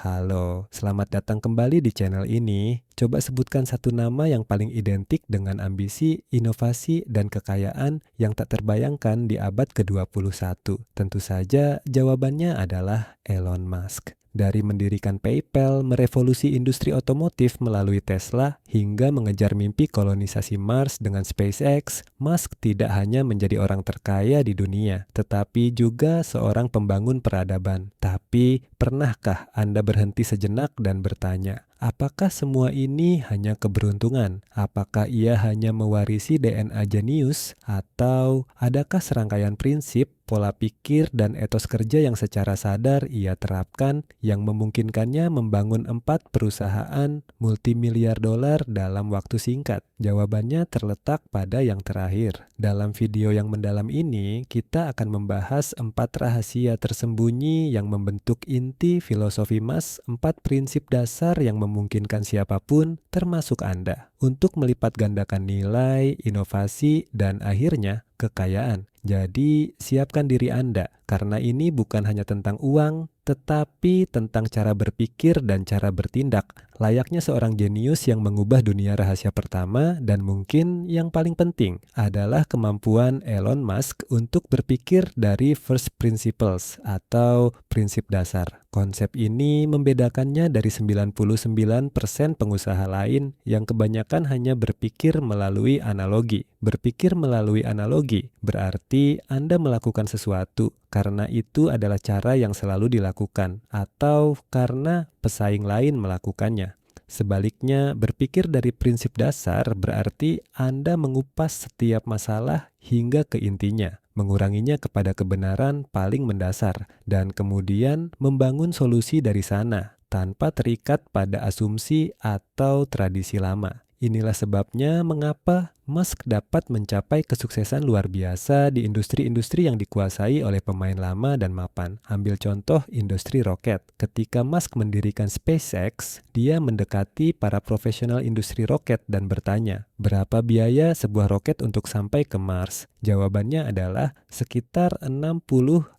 Halo, selamat datang kembali di channel ini. Coba sebutkan satu nama yang paling identik dengan ambisi, inovasi, dan kekayaan yang tak terbayangkan di abad ke-21. Tentu saja jawabannya adalah Elon Musk. Dari mendirikan PayPal, merevolusi industri otomotif melalui Tesla, hingga mengejar mimpi kolonisasi Mars dengan SpaceX, Musk tidak hanya menjadi orang terkaya di dunia, tetapi juga seorang pembangun peradaban. Tapi, pernahkah Anda berhenti sejenak dan bertanya, apakah semua ini hanya keberuntungan? Apakah ia hanya mewarisi DNA jenius? Atau adakah serangkaian prinsip, pola pikir, dan etos kerja yang secara sadar ia terapkan yang memungkinkannya membangun 4 perusahaan multimiliar dolar dalam waktu singkat? Jawabannya terletak pada yang terakhir. Dalam video yang mendalam ini, kita akan membahas 4 rahasia tersembunyi yang membentuk inti filosofi Musk, 4 prinsip dasar yang memungkinkan siapapun, termasuk Anda, untuk melipat gandakan nilai, inovasi, dan akhirnya kekayaan. Jadi, siapkan diri Anda, karena ini bukan hanya tentang uang, tetapi tentang cara berpikir dan cara bertindak, layaknya seorang jenius yang mengubah dunia. Rahasia pertama, dan mungkin yang paling penting, adalah kemampuan Elon Musk untuk berpikir dari first principles atau prinsip dasar. Konsep ini membedakannya dari 99% pengusaha lain yang kebanyakan hanya berpikir melalui analogi. Berpikir melalui analogi berarti Anda melakukan sesuatu karena itu adalah cara yang selalu dilakukan, atau karena pesaing lain melakukannya. Sebaliknya, berpikir dari prinsip dasar berarti Anda mengupas setiap masalah hingga ke intinya, menguranginya kepada kebenaran paling mendasar, dan kemudian membangun solusi dari sana, tanpa terikat pada asumsi atau tradisi lama. Inilah sebabnya mengapa Musk dapat mencapai kesuksesan luar biasa di industri-industri yang dikuasai oleh pemain lama dan mapan. Ambil contoh industri roket. Ketika Musk mendirikan SpaceX, dia mendekati para profesional industri roket dan bertanya, berapa biaya sebuah roket untuk sampai ke Mars? Jawabannya adalah sekitar 65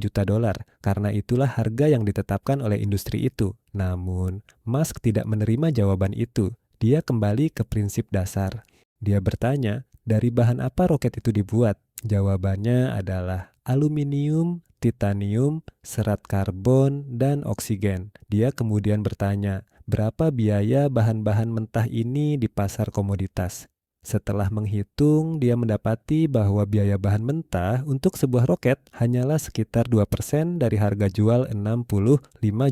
juta dolar. Karena itulah harga yang ditetapkan oleh industri itu. Namun, Musk tidak menerima jawaban itu. Dia kembali ke prinsip dasar. Dia bertanya, dari bahan apa roket itu dibuat? Jawabannya adalah aluminium, titanium, serat karbon, dan oksigen. Dia kemudian bertanya, berapa biaya bahan-bahan mentah ini di pasar komoditas? Setelah menghitung, dia mendapati bahwa biaya bahan mentah untuk sebuah roket hanyalah sekitar 2% dari harga jual 65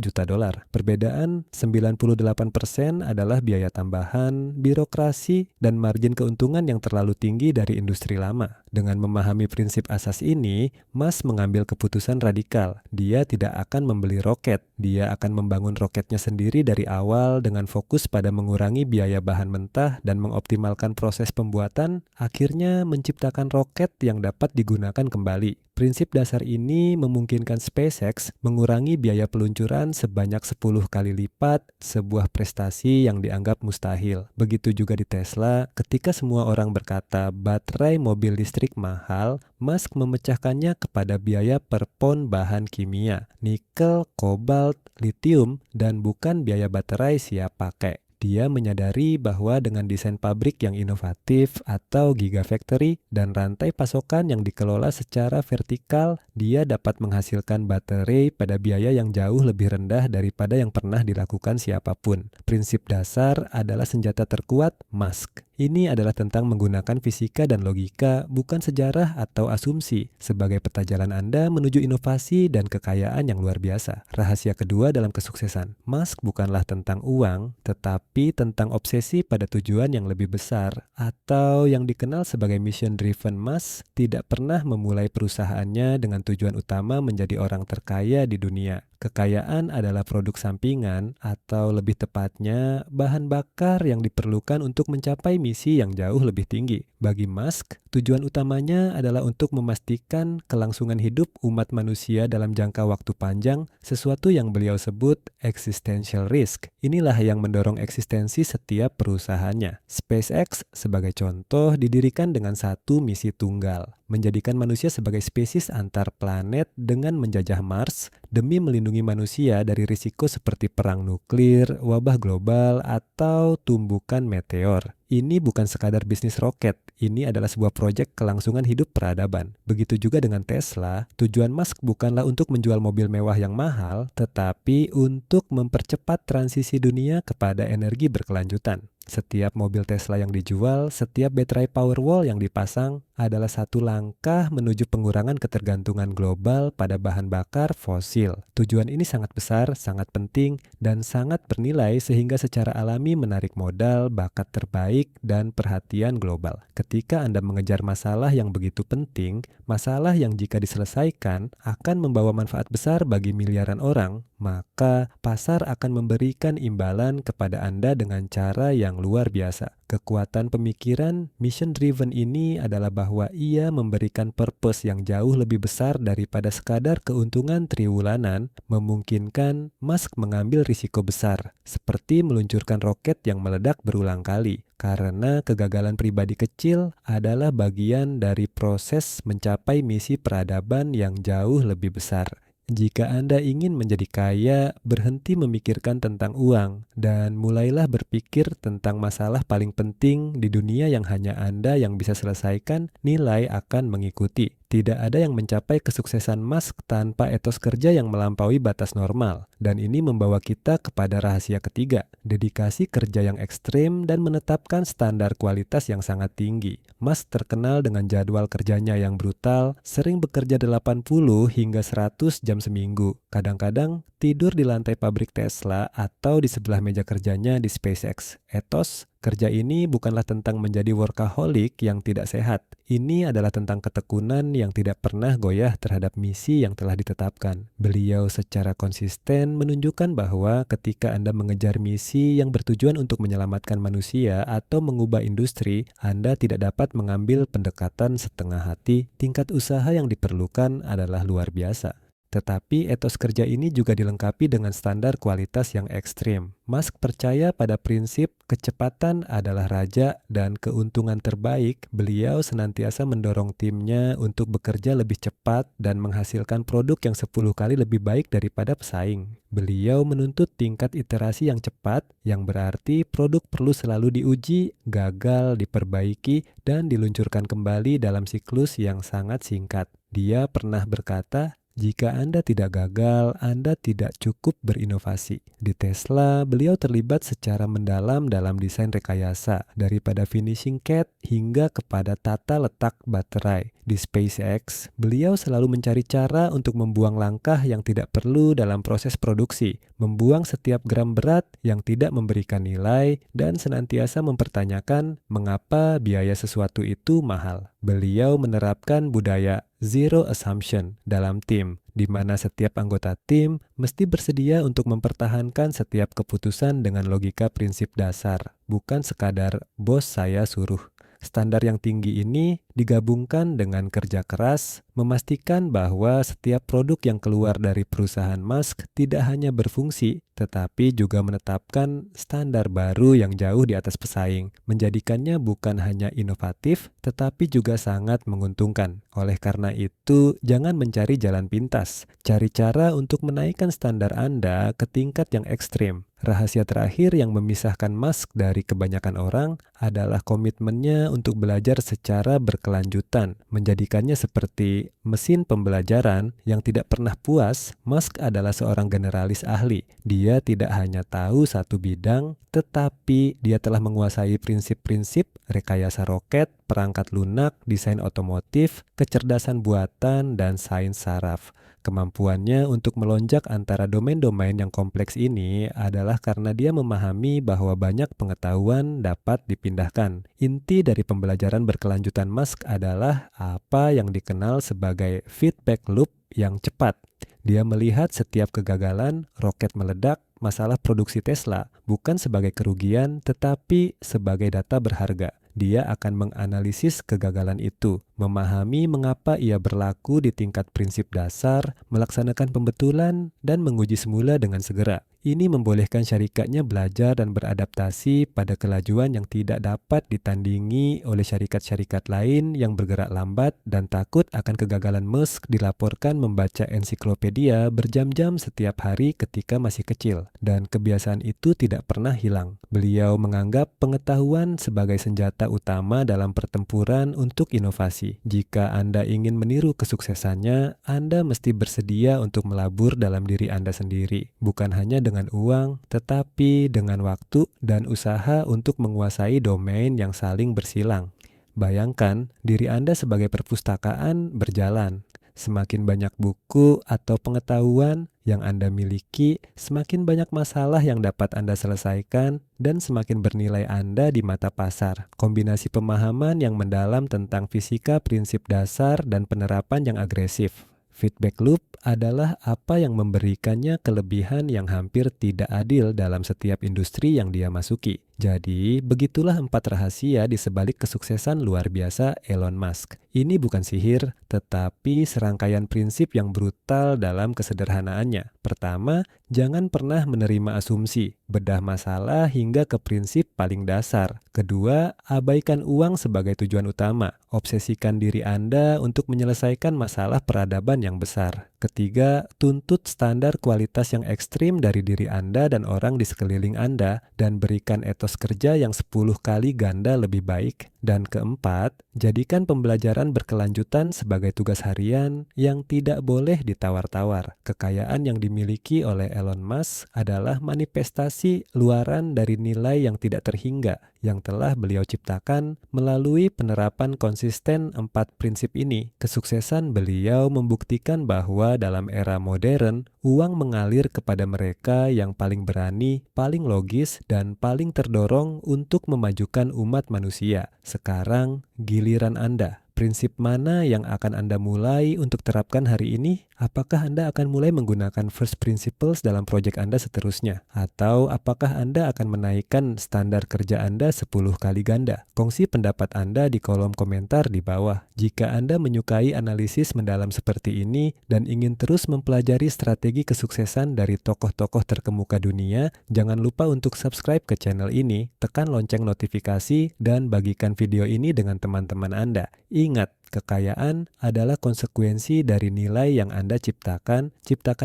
juta dolar. Perbedaan 98% adalah biaya tambahan, birokrasi, dan margin keuntungan yang terlalu tinggi dari industri lama. Dengan memahami prinsip asas ini, Musk mengambil keputusan radikal. Dia tidak akan membeli roket. Dia akan membangun roketnya sendiri dari awal dengan fokus pada mengurangi biaya bahan mentah dan mengoptimalkan proses pembuatan, akhirnya menciptakan roket yang dapat digunakan kembali. Prinsip dasar ini memungkinkan SpaceX mengurangi biaya peluncuran sebanyak 10 kali lipat, sebuah prestasi yang dianggap mustahil. Begitu juga di Tesla, ketika semua orang berkata baterai mobil listrik mahal, Musk memecahkannya kepada biaya per pon bahan kimia, nikel, kobalt, litium, dan bukan biaya baterai siap pakai. Dia menyadari bahwa dengan desain pabrik yang inovatif atau gigafactory dan rantai pasokan yang dikelola secara vertikal, dia dapat menghasilkan baterai pada biaya yang jauh lebih rendah daripada yang pernah dilakukan siapapun. Prinsip dasar adalah senjata terkuat Musk. Ini adalah tentang menggunakan fisika dan logika, bukan sejarah atau asumsi, sebagai peta jalan Anda menuju inovasi dan kekayaan yang luar biasa. Rahasia kedua dalam kesuksesan, Musk bukanlah tentang uang, tetapi tentang obsesi pada tujuan yang lebih besar, atau yang dikenal sebagai mission driven. Musk tidak pernah memulai perusahaannya dengan tujuan utama menjadi orang terkaya di dunia. Kekayaan adalah produk sampingan, atau lebih tepatnya, bahan bakar yang diperlukan untuk mencapai misi yang jauh lebih tinggi. Bagi Musk, tujuan utamanya adalah untuk memastikan kelangsungan hidup umat manusia dalam jangka waktu panjang, sesuatu yang beliau sebut existential risk. Inilah yang mendorong eksistensi setiap perusahaannya. SpaceX, sebagai contoh, didirikan dengan satu misi tunggal, menjadikan manusia sebagai spesies antar planet dengan menjajah Mars demi melindungi manusia dari risiko seperti perang nuklir, wabah global, atau tumbukan meteor. Ini bukan sekadar bisnis roket, ini adalah sebuah proyek kelangsungan hidup peradaban. Begitu juga dengan Tesla, tujuan Musk bukanlah untuk menjual mobil mewah yang mahal, tetapi untuk mempercepat transisi dunia kepada energi berkelanjutan. Setiap mobil Tesla yang dijual, setiap baterai Powerwall yang dipasang adalah satu langkah menuju pengurangan ketergantungan global pada bahan bakar fosil. Tujuan ini sangat besar, sangat penting, dan sangat bernilai sehingga secara alami menarik modal, bakat terbaik, dan perhatian global. Ketika Anda mengejar masalah yang begitu penting, masalah yang jika diselesaikan akan membawa manfaat besar bagi miliaran orang, maka pasar akan memberikan imbalan kepada Anda dengan cara yang luar biasa. Kekuatan pemikiran mission driven ini adalah bahwa ia memberikan purpose yang jauh lebih besar daripada sekadar keuntungan triwulanan, memungkinkan Musk mengambil risiko besar, seperti meluncurkan roket yang meledak berulang kali. Karena kegagalan pribadi kecil adalah bagian dari proses mencapai misi peradaban yang jauh lebih besar. Jika Anda ingin menjadi kaya, berhenti memikirkan tentang uang dan mulailah berpikir tentang masalah paling penting di dunia yang hanya Anda yang bisa selesaikan, nilai akan mengikuti. Tidak ada yang mencapai kesuksesan Musk tanpa etos kerja yang melampaui batas normal. Dan ini membawa kita kepada rahasia ketiga, dedikasi kerja yang ekstrim dan menetapkan standar kualitas yang sangat tinggi. Musk terkenal dengan jadwal kerjanya yang brutal, sering bekerja 80 hingga 100 jam seminggu. Kadang-kadang tidur di lantai pabrik Tesla atau di sebelah meja kerjanya di SpaceX. Etos kerja ini bukanlah tentang menjadi workaholic yang tidak sehat. Ini adalah tentang ketekunan yang tidak pernah goyah terhadap misi yang telah ditetapkan. Beliau secara konsisten menunjukkan bahwa ketika Anda mengejar misi yang bertujuan untuk menyelamatkan manusia atau mengubah industri, Anda tidak dapat mengambil pendekatan setengah hati. Tingkat usaha yang diperlukan adalah luar biasa. Tetapi etos kerja ini juga dilengkapi dengan standar kualitas yang ekstrim. Musk percaya pada prinsip kecepatan adalah raja dan keuntungan terbaik. Beliau senantiasa mendorong timnya untuk bekerja lebih cepat dan menghasilkan produk yang 10 kali lebih baik daripada pesaing. Beliau menuntut tingkat iterasi yang cepat, yang berarti produk perlu selalu diuji, gagal, diperbaiki, dan diluncurkan kembali dalam siklus yang sangat singkat. Dia pernah berkata, jika Anda tidak gagal, Anda tidak cukup berinovasi. Di Tesla, beliau terlibat secara mendalam dalam desain rekayasa, daripada finishing CAD hingga kepada tata letak baterai. Di SpaceX, beliau selalu mencari cara untuk membuang langkah yang tidak perlu dalam proses produksi, membuang setiap gram berat yang tidak memberikan nilai, dan senantiasa mempertanyakan mengapa biaya sesuatu itu mahal. Beliau menerapkan budaya zero assumption dalam tim, di mana setiap anggota tim mesti bersedia untuk mempertahankan setiap keputusan dengan logika prinsip dasar, bukan sekadar bos saya suruh. Standar yang tinggi ini digabungkan dengan kerja keras, memastikan bahwa setiap produk yang keluar dari perusahaan Musk tidak hanya berfungsi, tetapi juga menetapkan standar baru yang jauh di atas pesaing, menjadikannya bukan hanya inovatif, tetapi juga sangat menguntungkan. Oleh karena itu, jangan mencari jalan pintas, cari cara untuk menaikkan standar Anda ke tingkat yang ekstrim. Rahasia terakhir yang memisahkan Musk dari kebanyakan orang adalah komitmennya untuk belajar secara berkelanjutan, menjadikannya seperti mesin pembelajaran yang tidak pernah puas. Musk adalah seorang generalis ahli. Dia tidak hanya tahu satu bidang, tetapi dia telah menguasai prinsip-prinsip rekayasa roket, perangkat lunak, desain otomotif, kecerdasan buatan, dan sains saraf. Kemampuannya untuk melonjak antara domain-domain yang kompleks ini adalah karena dia memahami bahwa banyak pengetahuan dapat dipindahkan. Inti dari pembelajaran berkelanjutan Musk adalah apa yang dikenal sebagai feedback loop yang cepat. Dia melihat setiap kegagalan, roket meledak, masalah produksi Tesla bukan sebagai kerugian tetapi sebagai data berharga. Dia akan menganalisis kegagalan itu, memahami mengapa ia berlaku di tingkat prinsip dasar, melaksanakan pembetulan, dan menguji semula dengan segera. Ini membolehkan syarikatnya belajar dan beradaptasi pada kelajuan yang tidak dapat ditandingi oleh syarikat-syarikat lain yang bergerak lambat dan takut akan kegagalan Musk dilaporkan membaca ensiklopedia berjam-jam setiap hari ketika masih kecil. Dan kebiasaan itu tidak pernah hilang. Beliau menganggap pengetahuan sebagai senjata utama dalam pertempuran untuk inovasi. Jika Anda ingin meniru kesuksesannya, Anda mesti bersedia untuk melabur dalam diri Anda sendiri, bukan hanya dengan uang, tetapi dengan waktu dan usaha untuk menguasai domain yang saling bersilang. Bayangkan diri Anda sebagai perpustakaan berjalan. Semakin banyak buku atau pengetahuan yang Anda miliki, semakin banyak masalah yang dapat Anda selesaikan, dan semakin bernilai Anda di mata pasar. Kombinasi pemahaman yang mendalam tentang fisika, prinsip dasar, dan penerapan yang agresif. Feedback loop adalah apa yang memberikannya kelebihan yang hampir tidak adil dalam setiap industri yang dia masuki. Jadi, begitulah 4 rahasia di sebalik kesuksesan luar biasa Elon Musk. Ini bukan sihir, tetapi serangkaian prinsip yang brutal dalam kesederhanaannya. Pertama, jangan pernah menerima asumsi, bedah masalah hingga ke prinsip paling dasar. Kedua, abaikan uang sebagai tujuan utama. Obsesikan diri Anda untuk menyelesaikan masalah peradaban yang besar. Ketiga, tuntut standar kualitas yang ekstrim dari diri Anda dan orang di sekeliling Anda, dan berikan etos kerja yang 10 kali ganda lebih baik. Dan keempat, jadikan pembelajaran berkelanjutan sebagai tugas harian yang tidak boleh ditawar-tawar. Kekayaan yang dimiliki oleh Elon Musk adalah manifestasi luaran dari nilai yang tidak terhingga yang telah beliau ciptakan melalui penerapan konsisten 4 prinsip ini. Kesuksesan beliau membuktikan bahwa dalam era modern, uang mengalir kepada mereka yang paling berani, paling logis, dan paling terdorong untuk memajukan umat manusia. Sekarang giliran Anda. Prinsip mana yang akan Anda mulai untuk terapkan hari ini? Apakah Anda akan mulai menggunakan first principles dalam proyek Anda seterusnya? Atau apakah Anda akan menaikkan standar kerja Anda 10 kali ganda? Kongsi pendapat Anda di kolom komentar di bawah. Jika Anda menyukai analisis mendalam seperti ini dan ingin terus mempelajari strategi kesuksesan dari tokoh-tokoh terkemuka dunia, jangan lupa untuk subscribe ke channel ini, tekan lonceng notifikasi, dan bagikan video ini dengan teman-teman Anda. Ingat, kekayaan adalah konsekuensi dari nilai yang Anda ciptakan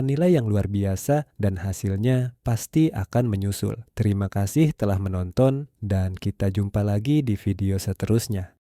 nilai yang luar biasa dan hasilnya pasti akan menyusul. Terima kasih telah menonton dan kita jumpa lagi di video seterusnya.